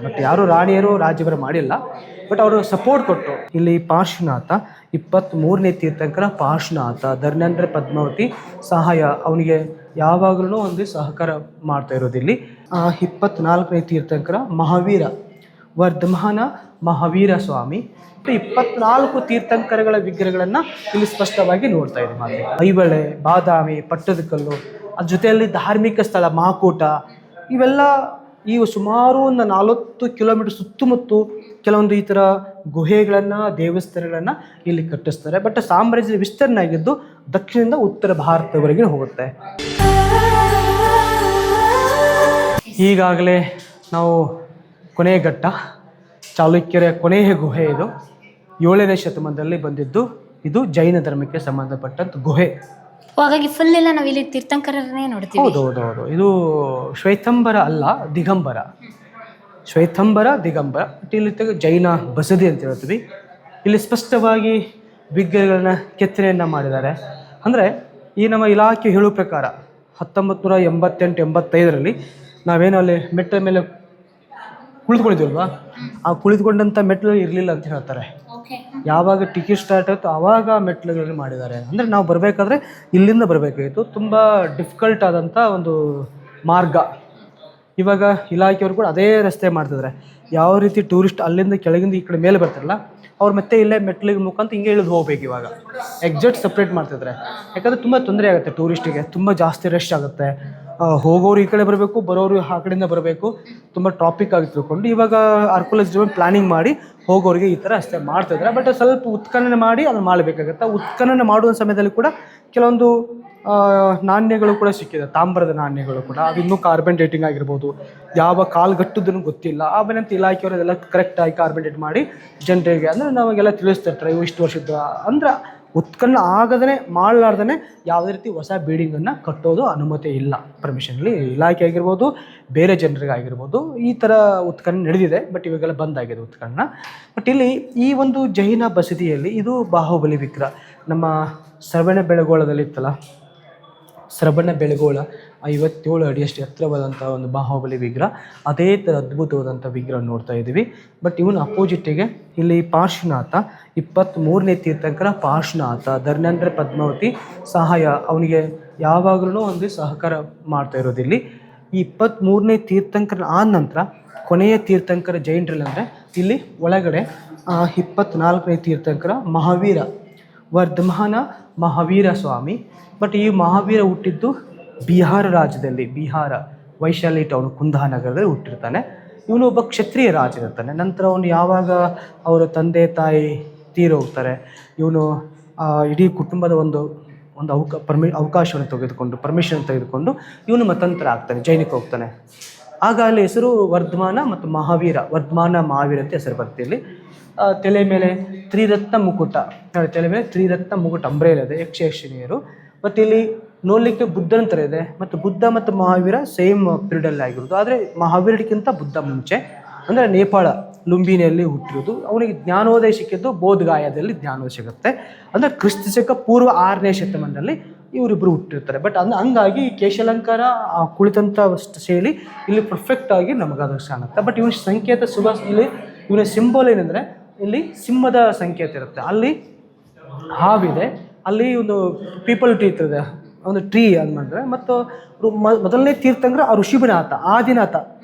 But ಯಾರು ರಾಣಿಯರು ರಾಜ್ಯವರ ಮಾಡಿಲ್ಲ, but ಅವರು ಸಪೋರ್ಟ್ ಕೊಟ್ಟರು. ಇಲ್ಲಿ ಪಾರ್ಶ್ವನಾಥ 23ನೇ ತೀರ್ಥಂಕರ ಪಾರ್ಶ್ವನಾಥ ಧರ್ಮೇಂದ್ರ ಪದ್ಮಾವತಿ ಸಹಾಯ ಅವನಿಗೆ ಯಾವಾಗಲೂ ಒಂದು ಸಹಕಾರ ಮಾಡ್ತಾ ಇರೋದು. ಇಲ್ಲಿ 24ನೇ ತೀರ್ಥಂಕರ ಮಹಾವೀರ ವರ್ಧಮಾನ ಮಹಾವೀರ ಸ್ವಾಮಿ. 24 ತೀರ್ಥಂಕರಗಳ ವಿಗ್ರಹಗಳನ್ನು ಇಲ್ಲಿ ಸ್ಪಷ್ಟವಾಗಿ ನೋಡ್ತಾ ಇದ್ದೀವಿ. ಐಹೊಳೆ, ಬಾದಾಮಿ, ಪಟ್ಟದಕಲ್ಲು, ಅದ್ರ ಜೊತೆಯಲ್ಲಿ ಧಾರ್ಮಿಕ ಸ್ಥಳ ಮಹಾಕೂಟ, ಇವೆಲ್ಲ ಈ ಸುಮಾರು ಒಂದು 40 ಕಿಲೋಮೀಟರ್ ಸುತ್ತಮುತ್ತ ಕೆಲವೊಂದು ಈ ಥರ ಗುಹೆಗಳನ್ನು, ದೇವಸ್ಥಾನಗಳನ್ನು ಇಲ್ಲಿ ಕಟ್ಟಿಸ್ತಾರೆ. ಬಟ್ ಸಾಮ್ರಾಜ್ಯದ ವಿಸ್ತರಣೆ ಆಗಿದ್ದು ದಕ್ಷಿಣದಿಂದ ಉತ್ತರ ಭಾರತದವರೆಗೆ ಹೋಗುತ್ತೆ. ಈಗಾಗಲೇ ನಾವು ಕೊನೆಯ ಘಟ್ಟ ಚಾಲುಕ್ಯರ ಕೊನೆಯ ಗುಹೆ ಇದು 7ನೇ ಶತಮಾನದಲ್ಲಿ ಬಂದಿದ್ದು. ಇದು ಜೈನ ಧರ್ಮಕ್ಕೆ ಸಂಬಂಧಪಟ್ಟಂತ ಗುಹೆ. ಹಾಗಾಗಿ ಫುಲ್ ಎಲ್ಲ ನಾವು ಇಲ್ಲಿ ತೀರ್ಥಂಕರನ್ನೇ ನೋಡ್ತೀವಿ. ಹೌದು. ಇದು ಶ್ವೇತಂಬರ ಅಲ್ಲ, ದಿಗಂಬರ. ಶ್ವೇತಂಬರ, ದಿಗಂಬರ. ಇಲ್ಲಿ ಜೈನ ಬಸದಿ ಅಂತ ಹೇಳ್ತೀವಿ. ಇಲ್ಲಿ ಸ್ಪಷ್ಟವಾಗಿ ವಿಗ್ರಹಗಳನ್ನ ಕೆತ್ತನೆಯನ್ನು ಮಾಡಿದ್ದಾರೆ. ಅಂದರೆ ಈ ನಮ್ಮ ಇಲಾಖೆ ಹೇಳೋ ಪ್ರಕಾರ 1988-85ರಲ್ಲಿ ನಾವೇನು ಅಲ್ಲಿ ಮೆಟ್ಟಲ ಮೇಲೆ ಕುಳಿತುಕೊಂಡಿದ್ದೀವಲ್ವಾ, ಆ ಕುಳಿತುಕೊಂಡಂಥ ಮೆಟ್ಟಲು ಇರಲಿಲ್ಲ ಅಂತ ಹೇಳ್ತಾರೆ. ಯಾವಾಗ ಟಿಕೆಟ್ ಸ್ಟಾರ್ಟ್ ಆಯಿತು ಆವಾಗ ಮೆಟ್ಲುಗಳನ್ನು ಮಾಡಿದ್ದಾರೆ. ಅಂದರೆ ನಾವು ಬರಬೇಕಾದ್ರೆ ಇಲ್ಲಿಂದ ಬರಬೇಕಾಗಿತ್ತು. ತುಂಬ ಡಿಫಿಕಲ್ಟ್ ಆದಂಥ ಒಂದು ಮಾರ್ಗ. ಇವಾಗ ಇಲಾಖೆಯವರು ಕೂಡ ಅದೇ ರಸ್ತೆ ಮಾಡ್ತಿದ್ದಾರೆ. ಯಾವ ರೀತಿ ಟೂರಿಸ್ಟ್ ಅಲ್ಲಿಂದ ಕೆಳಗಿಂದ ಈ ಕಡೆ ಮೇಲೆ ಬರ್ತಾರಲ್ಲ, ಅವ್ರು ಮತ್ತೆ ಇಲ್ಲೇ ಮೆಟ್ಲಿಗೆ ಮುಖಾಂತರ ಹಿಂಗೆ ಇಳಿದು ಹೋಗ್ಬೇಕು. ಇವಾಗ ಎಕ್ಸಾಕ್ಟ್ ಸಪ್ರೇಟ್ ಮಾಡ್ತಿದ್ದಾರೆ. ಯಾಕಂದರೆ ತುಂಬ ತೊಂದರೆ ಆಗುತ್ತೆ ಟೂರಿಸ್ಟಿಗೆ, ತುಂಬ ಜಾಸ್ತಿ ರಶ್ ಆಗುತ್ತೆ. ಹೋಗೋರು ಈ ಕಡೆ ಬರಬೇಕು, ಬರೋರು ಆ ಕಡೆಯಿಂದ ಬರಬೇಕು. ತುಂಬ ಟಾಪಿಕ್ ಆಗಿ ತಿಳ್ಕೊಂಡು ಇವಾಗ ಆರ್ಕಿಯಾಲಜಿ ಪ್ಲಾನಿಂಗ್ ಮಾಡಿ ಹೋಗೋರಿಗೆ ಈ ಥರ ಅಷ್ಟೇ ಮಾಡ್ತಿದ್ದಾರೆ. ಬಟ್ ಸ್ವಲ್ಪ ಉತ್ಖನನ ಮಾಡಿ ಅದನ್ನು ಮಾಡಬೇಕಾಗತ್ತೆ. ಉತ್ಖನನ ಮಾಡುವ ಸಮಯದಲ್ಲಿ ಕೂಡ ಕೆಲವೊಂದು ನಾಣ್ಯಗಳು ಕೂಡ ಸಿಕ್ಕಿದೆ, ತಾಮ್ರದ ನಾಣ್ಯಗಳು ಕೂಡ. ಅದು ಇನ್ನೂ ಕಾರ್ಬನ್ ಡೇಟಿಂಗ್ ಆಗಿರ್ಬೋದು, ಯಾವ ಕಾಲ್ಗಟ್ಟುದನ್ನು ಗೊತ್ತಿಲ್ಲ. ಆಮೇಲೆ ಅಂತ ಇಲಾಖೆಯವರು ಅದೆಲ್ಲ ಕರೆಕ್ಟಾಗಿ ಕಾರ್ಬನ್ ಡೇಟ್ ಮಾಡಿ ಜನರಿಗೆ ಅಂದರೆ ನಮಗೆಲ್ಲ ತಿಳಿಸ್ತಿರ್ತಾರೆ ಇವು ಇಷ್ಟು ವರ್ಷದ. ಅಂದರೆ ಉತ್ಖನನ ಆಗದೇ ಮಾಡಲಾರ್ದೇ ಯಾವುದೇ ರೀತಿ ಹೊಸ ಬಿಲ್ಡಿಂಗನ್ನು ಕಟ್ಟೋದು ಅನುಮತಿ ಇಲ್ಲ. ಪರ್ಮಿಷನಲ್ಲಿ ಇಲಾಖೆ ಆಗಿರ್ಬೋದು, ಬೇರೆ ಜನರಿಗಾಗಿರ್ಬೋದು ಈ ಥರ ಉತ್ಖನನ ನಡೆದಿದೆ. ಬಟ್ ಇವಾಗೆಲ್ಲ ಬಂದಾಗಿದೆ ಉತ್ಖನನ. ಬಟ್ ಇಲ್ಲಿ ಈ ಒಂದು ಜೈನ ಬಸದಿಯಲ್ಲಿ ಇದು ಬಾಹುಬಲಿ ವಿಗ್ರಹ. ನಮ್ಮ ಶ್ರವಣಬೆಳಗೊಳದಲ್ಲಿ ಇತ್ತಲ್ಲ, ಶ್ರವಣಬೆಳಗೊಳ 57 ಅಡಿಯಷ್ಟು ಎತ್ತರವಾದಂಥ ಒಂದು ಬಾಹುಬಲಿ ವಿಗ್ರಹ, ಅದೇ ಥರ ಅದ್ಭುತವಾದಂಥ ವಿಗ್ರಹ ನೋಡ್ತಾ ಇದ್ದೀವಿ. ಬಟ್ ಇವನು ಅಪೋಸಿಟ್ಟಿಗೆ ಇಲ್ಲಿ ಪಾರ್ಶ್ವನಾಥ 23ನೇ ತೀರ್ಥಂಕರ ಪಾರ್ಶ್ವನಾಥ ಧರ್ಮೇಂದ್ರ ಪದ್ಮಾವತಿ ಸಹಾಯ ಅವನಿಗೆ ಯಾವಾಗಲೂ ಒಂದು ಸಹಕಾರ ಮಾಡ್ತಾ ಇರೋದು. ಇಲ್ಲಿ ಈ 23ನೇ ತೀರ್ಥಂಕರ ಆದ ನಂತರ ಕೊನೆಯ ತೀರ್ಥಂಕರ ಜೈನರಲ್ಲಿ ಅಂದರೆ ಇಲ್ಲಿ ಒಳಗಡೆ 24ನೇ ತೀರ್ಥಂಕರ ಮಹಾವೀರ ವರ್ಧಮಾನ ಮಹಾವೀರ ಸ್ವಾಮಿ. ಬಟ್ ಈ ಮಹಾವೀರ ಹುಟ್ಟಿದ್ದು ಬಿಹಾರ ರಾಜ್ಯದಲ್ಲಿ, ಬಿಹಾರ ವೈಶಾಲಿ ಟೌನ್ ಕುಂದಾನಗರದಲ್ಲಿ ಹುಟ್ಟಿರ್ತಾನೆ. ಇವನು ಒಬ್ಬ ಕ್ಷತ್ರಿಯ ರಾಜ ಇರ್ತಾನೆ. ನಂತರ ಅವನು ಯಾವಾಗ ಅವರ ತಂದೆ ತಾಯಿ ತೀರೋಗ್ತಾರೆ, ಇವನು ಇಡೀ ಕುಟುಂಬದ ಒಂದು ಅವಕಾಶವನ್ನು ತೆಗೆದುಕೊಂಡು ಪರ್ಮಿಷನ್ ತೆಗೆದುಕೊಂಡು ಇವನು ಮತಾಂತರ ಆಗ್ತಾನೆ, ಜೈನಕ್ಕೆ ಹೋಗ್ತಾನೆ. ಆಗ ಅಲ್ಲಿ ಹೆಸರು ವರ್ಧಮಾನ ಮತ್ತು ಮಹಾವೀರ, ವರ್ಧಮಾನ ಮಹಾವೀರ ಅಂತ ಹೆಸರು ಬರುತ್ತೆ. ಇಲ್ಲಿ ತಲೆ ಮೇಲೆ ತ್ರಿರತ್ನ ಮುಕುಟ, ತಲೆ ಮೇಲೆ ತ್ರಿರತ್ನ ಮುಕುಟ ಅಂಬ್ರೇಲ್ ಇದೆ, ಯಕ್ಷಿಣಿಯರು. ಮತ್ತು ಇಲ್ಲಿ ನೋಡಲಿಕ್ಕೆ ಬುದ್ಧನ ಥರ ಇದೆ. ಮತ್ತು ಬುದ್ಧ ಮತ್ತು ಮಹಾವೀರ ಸೇಮ್ ಪೀರಿಯಡಲ್ಲಿ ಆಗಿರೋದು. ಆದರೆ ಮಹಾವೀರಕ್ಕಿಂತ ಬುದ್ಧ ಮುಂಚೆ, ಅಂದರೆ ನೇಪಾಳ ಲುಂಬಿನಿಯಲ್ಲಿ ಹುಟ್ಟಿರೋದು. ಅವನಿಗೆ ಜ್ಞಾನೋದಯ ಸಿಕ್ಕಿದ್ದು ಬೋಧಗಾಯದಲ್ಲಿ ಜ್ಞಾನೋದಯ ಸಿಗುತ್ತೆ. ಅಂದರೆ ಕ್ರಿಸ್ತಶಕ ಪೂರ್ವ 6ನೇ ಶತಮಾನದಲ್ಲಿ ಇವರಿಬ್ಬರು ಹುಟ್ಟಿರ್ತಾರೆ. ಬಟ್ ಹಂಗಾಗಿ ಕೇಶಾಲಂಕಾರ ಕುಳಿತಂಥ ಶೈಲಿ ಇಲ್ಲಿ ಪರ್ಫೆಕ್ಟಾಗಿ ನಮಗದು ಕಾಣುತ್ತೆ. ಬಟ್ ಇವನ ಸಂಕೇತ ಇಲ್ಲಿ ಇವನ ಸಿಂಬಲ್ ಏನಂದರೆ ಇಲ್ಲಿ ಸಿಂಹದ ಸಂಕೇತ ಇರುತ್ತೆ. ಅಲ್ಲಿ ಹಾವಿದೆ, ಅಲ್ಲಿ ಒಂದು ಪೀಪಲ್ ಟ್ರೀ ಇದೆ, ಒಂದು ಟ್ರೀ ಅಂದ್ಬಿಟ್ರೆ. ಮತ್ತು ಮೊದಲನೇ ತೀರ್ಥಂಕರ ಋಷಿಭನಾಥ, ಆದಿನಾಥ.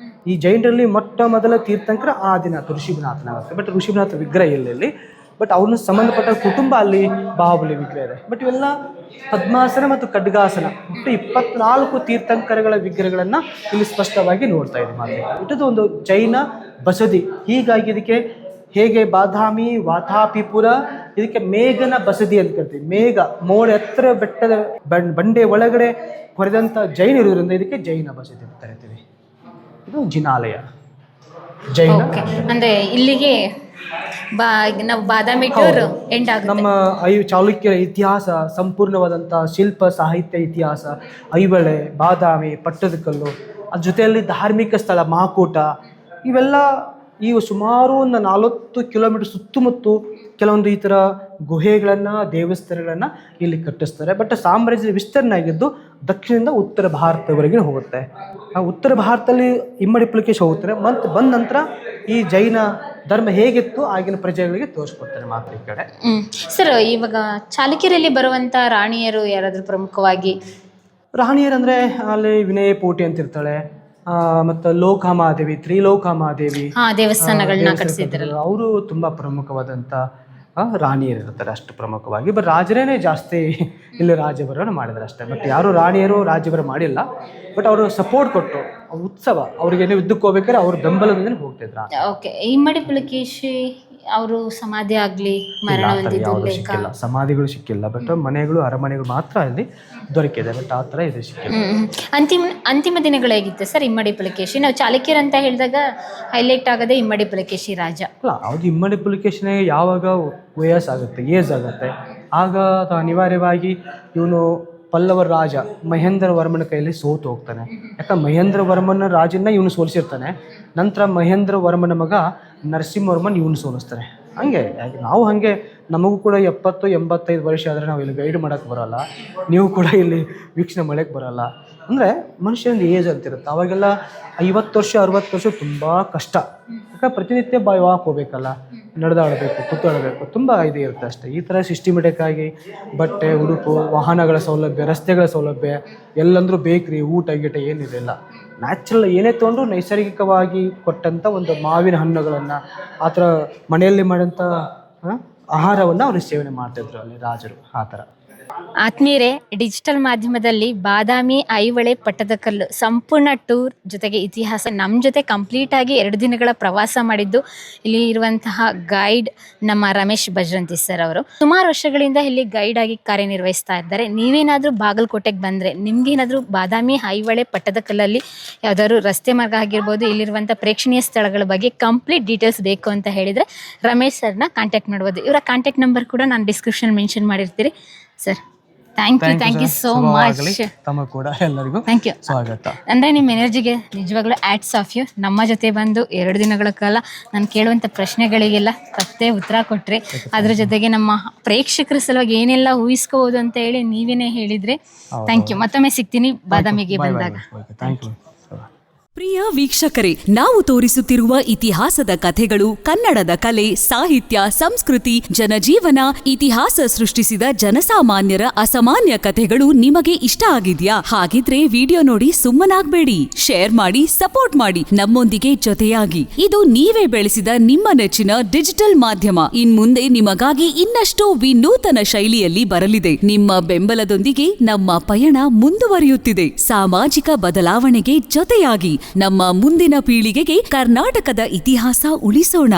ಈ ಜೈನರಲ್ಲಿ ಮೊಟ್ಟ ಮೊದಲ ತೀರ್ಥಂಕರ ಆದಿನಾಥ, ಋಷಿಭನಾಥನಾಗುತ್ತೆ. ಬಟ್ ಋಷಿಭನಾಥ ವಿಗ್ರಹ ಇಲ್ಲಿ. ಬಟ್ ಅವ್ರನ್ನ ಸಂಬಂಧಪಟ್ಟ ಕುಟುಂಬ ಅಲ್ಲಿ ಬಾಹುಬಲಿ ವಿಗ್ರಹ ಇದೆ. ಬಟ್ ಇವೆಲ್ಲ ಪದ್ಮಾಸನ ಮತ್ತು ಖಡ್ಗಾಸನ ಮತ್ತು 24 ತೀರ್ಥಂಕರಗಳ ವಿಗ್ರಹಗಳನ್ನು ಇಲ್ಲಿ ಸ್ಪಷ್ಟವಾಗಿ ನೋಡ್ತಾ ಇದ್ದೀವಿ. ಇದು ಒಂದು ಜೈನ ಬಸದಿ. ಹೀಗಾಗಿ ಇದಕ್ಕೆ ಹೇಗೆ ಬಾದಾಮಿ, ವಾತಾಪಿಪುರ, ಇದಕ್ಕೆ ಮೇಘನ ಬಸದಿ ಅಂತ ಕರಿತೀವಿ. ಮೇಘ ಮೋಡ ಎತ್ತರ ಬೆಟ್ಟದ ಬಂಡೆ ಒಳಗಡೆ ಹೊರೆದಂಥ ಜೈನ ಇರೋದ್ರಿಂದ ಇದಕ್ಕೆ ಜೈನ ಬಸದಿ ಅಂತ ಕರಿತೀವಿ. ಇದು ಜಿನಾಲಯ ಜೈನ. ಅಂದರೆ ಇಲ್ಲಿಗೆ ನಾವು ಬಾದಾಮಿ ಟೂರ್ ಎಂಡ್ ಆಗುತ್ತೆ. ನಮ್ಮ ಚಾಲುಕ್ಯರ ಇತಿಹಾಸ, ಸಂಪೂರ್ಣವಾದಂಥ ಶಿಲ್ಪ ಸಾಹಿತ್ಯ ಇತಿಹಾಸ, ಐಹೊಳೆ, ಬಾದಾಮಿ, ಪಟ್ಟದಕಲ್ಲು, ಅದ್ರ ಜೊತೆಯಲ್ಲಿ ಧಾರ್ಮಿಕ ಸ್ಥಳ ಮಹಾಕೂಟ, ಇವೆಲ್ಲ ಈ ಸುಮಾರು ಒಂದು 40 ಕಿಲೋಮೀಟರ್ ಸುತ್ತಮುತ್ತ ಕೆಲವೊಂದು ಈ ಥರ ಗುಹೆಗಳನ್ನು, ದೇವಸ್ಥಾನಗಳನ್ನು ಇಲ್ಲಿ ಕಟ್ಟಿಸ್ತಾರೆ. ಬಟ್ ಸಾಮ್ರಾಜ್ಯದ ವಿಸ್ತರಣೆ ಆಗಿದ್ದು ದಕ್ಷಿಣದಿಂದ ಉತ್ತರ ಭಾರತದವರೆಗೆ ಹೋಗುತ್ತೆ. ಆ ಉತ್ತರ ಭಾರತದಲ್ಲಿ ಇಮ್ಮಡಿ ಪುಲಕೇಶಿ ಹೋಗ್ತಾರೆ. ಮತ್ತು ಬಂದ ನಂತರ ಈ ಜೈನ ಧರ್ಮ ಹೇಗಿತ್ತು ಆಗಿನ ಪ್ರಜೆಗಳಿಗೆ ತೋರಿಸ್ಕೊಡ್ತಾರೆ ಮಾತ್ರ ಈ ಕಡೆ. ಸರ್, ಇವಾಗ ಚಾಲುಕ್ಯರಲ್ಲಿ ಬರುವಂಥ ರಾಣಿಯರು ಯಾರಾದರೂ ಪ್ರಮುಖವಾಗಿ? ರಾಣಿಯರಂದರೆ ಅಲ್ಲಿ ವಿನಯ ಪೋಟಿ ಅಂತ ಇರ್ತಾಳೆ, ಮತ್ತು ಲೋಕಮಾದೇವಿ, ತ್ರಿಲೋಕಮಾದೇವಿ ದೇವಸ್ಥಾನಗಳನ್ನ ಕಟ್ಟಿಸಿದ್ರಲ್ಲ, ಅವರು ತುಂಬ ಪ್ರಮುಖವಾದಂಥ ರಾಣಿಯರು ಇರ್ತಾರೆ. ಅಷ್ಟು ಪ್ರಮುಖವಾಗಿ ರಾಜರೇನೇ ಜಾಸ್ತಿ ಇಲ್ಲಿ ರಾಜ್ಯಭರವನ್ನು ಮಾಡಿದ್ದಾರೆ ಅಷ್ಟೇ. ಬಟ್ ಯಾರು ರಾಣಿಯರು ರಾಜ್ಯಭರ ಮಾಡಿಲ್ಲ. ಬಟ್ ಅವರು ಸಪೋರ್ಟ್ ಕೊಟ್ಟು ಉತ್ಸವ ಅವ್ರಿಗೇನು ಯುದ್ಧಕ್ಕೆ ಹೋಗ್ಬೇಕಾದ್ರೆ ಅವ್ರ ಬೆಂಬಲದಿಂದ ಹೋಗ್ತಿದ್ರ. ಓಕೆ, ಇಮ್ಮಡಿ ಪುಲಕೇಶಿ ಅವರು ಸಮಾಧಿ ಆಗಲಿ ಮರಣ ಸಿಕ್ಕಿಲ್ಲ, ಸಮಾಧಿಗಳು ಸಿಕ್ಕಿಲ್ಲ. ಬಟ್ ಮನೆಗಳು, ಅರಮನೆಗಳು ಮಾತ್ರ ಅಲ್ಲಿ ದೊರಕಿದೆ. ಬಟ್ ಆ ಥರ ಇದು ಸಿಕ್ಕಿಲ್ಲ. ಅಂತಿಮ ದಿನಗಳು ಹೇಗಿತ್ತು ಸರ್ ಇಮ್ಮಡಿ ಪುಲಕೇಶಿ? ನಾವು ಚಾಲುಕ್ಯರು ಅಂತ ಹೇಳಿದಾಗ ಹೈಲೈಟ್ ಆಗದೆ ಇಮ್ಮಡಿ ಪುಲಕೇಶಿ ರಾಜ ಅಲ್ಲ. ಅದು ಇಮ್ಮಡಿ ಪುಲಕೇಶಿನೇ ಯಾವಾಗ ವಯಸ್ಸಾಗುತ್ತೆ, ಏಜ್ ಆಗುತ್ತೆ, ಆಗ ಅನಿವಾರ್ಯವಾಗಿ ಇವನು ಪಲ್ಲವರ ರಾಜ ಮಹೇಂದ್ರ ವರ್ಮನ ಕೈಯಲ್ಲಿ ಸೋತು ಹೋಗ್ತಾನೆ. ಯಾಕಂದ್ರೆ ಮಹೇಂದ್ರ ವರ್ಮನ ರಾಜನ್ನ ಇವನು ಸೋಲಿಸಿರ್ತಾನೆ. ನಂತರ ಮಹೇಂದ್ರ ವರ್ಮನ ಮಗ ನರಸಿಂಹವರ್ಮನ್ ಇವನು ಸೋಲಿಸ್ತಾನೆ. ಹಂಗೆ ನಾವು ಹಾಗೆ ನಮಗೂ ಕೂಡ 70-85 ವರ್ಷ ಆದರೆ ನಾವು ಇಲ್ಲಿ ಗೈಡ್ ಮಾಡೋಕ್ಕೆ ಬರೋಲ್ಲ, ನೀವು ಕೂಡ ಇಲ್ಲಿ ವೀಕ್ಷಣೆ ಮಾಡೋಕ್ಕೆ ಬರೋಲ್ಲ. ಅಂದರೆ ಮನುಷ್ಯನಿಗೆ ಏಜ್ ಅಂತಿರುತ್ತೆ. ಅವಾಗೆಲ್ಲ 50 ವರ್ಷ 60 ವರ್ಷ ತುಂಬ ಕಷ್ಟ. ಯಾಕಂದ್ರೆ ಪ್ರತಿನಿತ್ಯ ವಾಕ್ ಹೋಗ್ಬೇಕಲ್ಲ, ನಡೆದಾಡಬೇಕು, ಕೂತಾಡಬೇಕು, ತುಂಬ ಇದು ಇರುತ್ತೆ ಅಷ್ಟೇ. ಈ ಥರ ಸಿಸ್ಟಮೆಟಿಕ್ ಆಗಿ ಬಟ್ಟೆ, ಉಡುಪು, ವಾಹನಗಳ ಸೌಲಭ್ಯ, ರಸ್ತೆಗಳ ಸೌಲಭ್ಯ ಎಲ್ಲಂದ್ರೂ ಬೇಕ್ರಿ, ಊಟ ಗೀಟ ಏನಿರಲಿಲ್ಲ. ನ್ಯಾಚುರಲ್ ಏನೇ ತೊಗೊಂಡ್ರು ನೈಸರ್ಗಿಕವಾಗಿ ಕೊಟ್ಟಂಥ ಒಂದು ಮಾವಿನ ಹಣ್ಣುಗಳನ್ನು, ಆ ಥರ ಮನೆಯಲ್ಲಿ ಮಾಡೋಂಥ ಆಹಾರವನ್ನು ಅವರು ಸೇವನೆ ಮಾಡ್ತಿದ್ರು ಅಲ್ಲಿ ರಾಜರು. ಆ ಥರ. ಆತ್ಮೀಯರೇ, ಡಿಜಿಟಲ್ ಮಾಧ್ಯಮದಲ್ಲಿ ಬಾದಾಮಿ, ಐಹೊಳೆ, ಪಟ್ಟದಕಲ್ಲು ಸಂಪೂರ್ಣ ಟೂರ್ ಜೊತೆಗೆ ಇತಿಹಾಸ ನಮ್ಮ ಜೊತೆ ಕಂಪ್ಲೀಟ್ ಆಗಿ 2 ದಿನಗಳ ಪ್ರವಾಸ ಮಾಡಿದ್ದು ಇಲ್ಲಿ ಇರುವಂತಹ ಗೈಡ್ ನಮ್ಮ ರಮೇಶ್ ಭಜ್ರಂತಿ ಸರ್ ಅವರು. ಸುಮಾರು ವರ್ಷಗಳಿಂದ ಇಲ್ಲಿ ಗೈಡ್ ಆಗಿ ಕಾರ್ಯನಿರ್ವಹಿಸ್ತಾ ಇದ್ದಾರೆ. ನೀವೇನಾದರೂ ಬಾಗಲಕೋಟೆಗೆ ಬಂದರೆ, ನಿಮ್ಗೇನಾದರೂ ಬಾದಾಮಿ, ಐಹೊಳೆ, ಪಟ್ಟದಕಲ್ಲಲ್ಲಿ ಯಾವುದಾದ್ರು ರಸ್ತೆ ಮಾರ್ಗ ಆಗಿರ್ಬೋದು, ಇಲ್ಲಿರುವಂಥ ಪ್ರೇಕ್ಷಣೀಯ ಸ್ಥಳಗಳ ಬಗ್ಗೆ ಕಂಪ್ಲೀಟ್ ಡೀಟೇಲ್ಸ್ ಬೇಕು ಅಂತ ಹೇಳಿದರೆ ರಮೇಶ್ ಸರ್ನ ಕಾಂಟ್ಯಾಕ್ಟ್ ಮಾಡ್ಬೋದು. ಇವರ ಕಾಂಟ್ಯಾಕ್ಟ್ ನಂಬರ್ ಕೂಡ ನಾನು ಡಿಸ್ಕ್ರಿಪ್ಷನ್ ಮೆನ್ಷನ್ ಮಾಡಿರ್ತೀರಿ. Sir, thank you so much. ತಮ್ಮ ಕೂಡ ಎಲ್ಲರಿಗೂ ಥ್ಯಾಂಕ್ ಯು. ಸ್ವಾಗತ. ಅಂದರೆ ನಿಮ್ಮ ಎನರ್ಜಿಗೆ ನಿಜವಾಗ್ಲೂ ಆ್ಯಡ್ಸ್ ಆಫ್ ಯು. ನಮ್ಮ ಜೊತೆ ಬಂದು 2 ದಿನಗಳ ಕಾಲ ನಾನು ಕೇಳುವಂಥ ಪ್ರಶ್ನೆಗಳಿಗೆಲ್ಲ ತಪ್ಪೇ ಉತ್ತರ ಕೊಟ್ಟರೆ, ಅದ್ರ ಜೊತೆಗೆ ನಮ್ಮ ಪ್ರೇಕ್ಷಕರ ಸಲುವಾಗಿ ಏನೆಲ್ಲ ಊಹಿಸ್ಕೋಬೋದು ಅಂತ ಹೇಳಿ ನೀವೇನೇ ಹೇಳಿದರೆ ಥ್ಯಾಂಕ್ ಯು. ಮತ್ತೊಮ್ಮೆ ಸಿಗ್ತೀನಿ ಬಾದಾಮಿಗೆ ಬಂದಾಗ. Thank you. ಪ್ರಿಯ ವೀಕ್ಷಕರೇ, ನಾವು ತೋರಿಸುತ್ತಿರುವ ಇತಿಹಾಸದ ಕಥೆಗಳು ಕನ್ನಡದ ಕಲೆ, ಸಾಹಿತ್ಯ, ಸಂಸ್ಕೃತಿ, ಜನಜೀವನ, ಇತಿಹಾಸ ಸೃಷ್ಟಿಸಿದ ಜನಸಾಮಾನ್ಯರ ಅಸಾಮಾನ್ಯ ಕಥೆಗಳು ನಿಮಗೆ ಇಷ್ಟ ಆಗಿದ್ಯಾ? ಹಾಗಿದ್ರೆ ವಿಡಿಯೋ ನೋಡಿ ಸುಮ್ಮನಾಗ್ಬೇಡಿ, ಶೇರ್ ಮಾಡಿ, ಸಪೋರ್ಟ್ ಮಾಡಿ, ನಮ್ಮೊಂದಿಗೆ ಜೊತೆಯಾಗಿ. ಇದು ನೀವೇ ಬೆಳೆಸಿದ ನಿಮ್ಮ ನೆಚ್ಚಿನ ಡಿಜಿಟಲ್ ಮಾಧ್ಯಮ. ಇನ್ಮುಂದೆ ನಿಮಗಾಗಿ ಇನ್ನಷ್ಟು ವಿನೂತನ ಶೈಲಿಯಲ್ಲಿ ಬರಲಿದೆ. ನಿಮ್ಮ ಬೆಂಬಲದೊಂದಿಗೆ ನಮ್ಮ ಪಯಣ ಮುಂದುವರಿಯುತ್ತಿದೆ. ಸಾಮಾಜಿಕ ಬದಲಾವಣೆಗೆ ಜೊತೆಯಾಗಿ ನಮ್ಮ ಮುಂದಿನ ಪೀಳಿಗೆಗೆ ಕರ್ನಾಟಕದ ಇತಿಹಾಸ ಉಳಿಸೋಣ.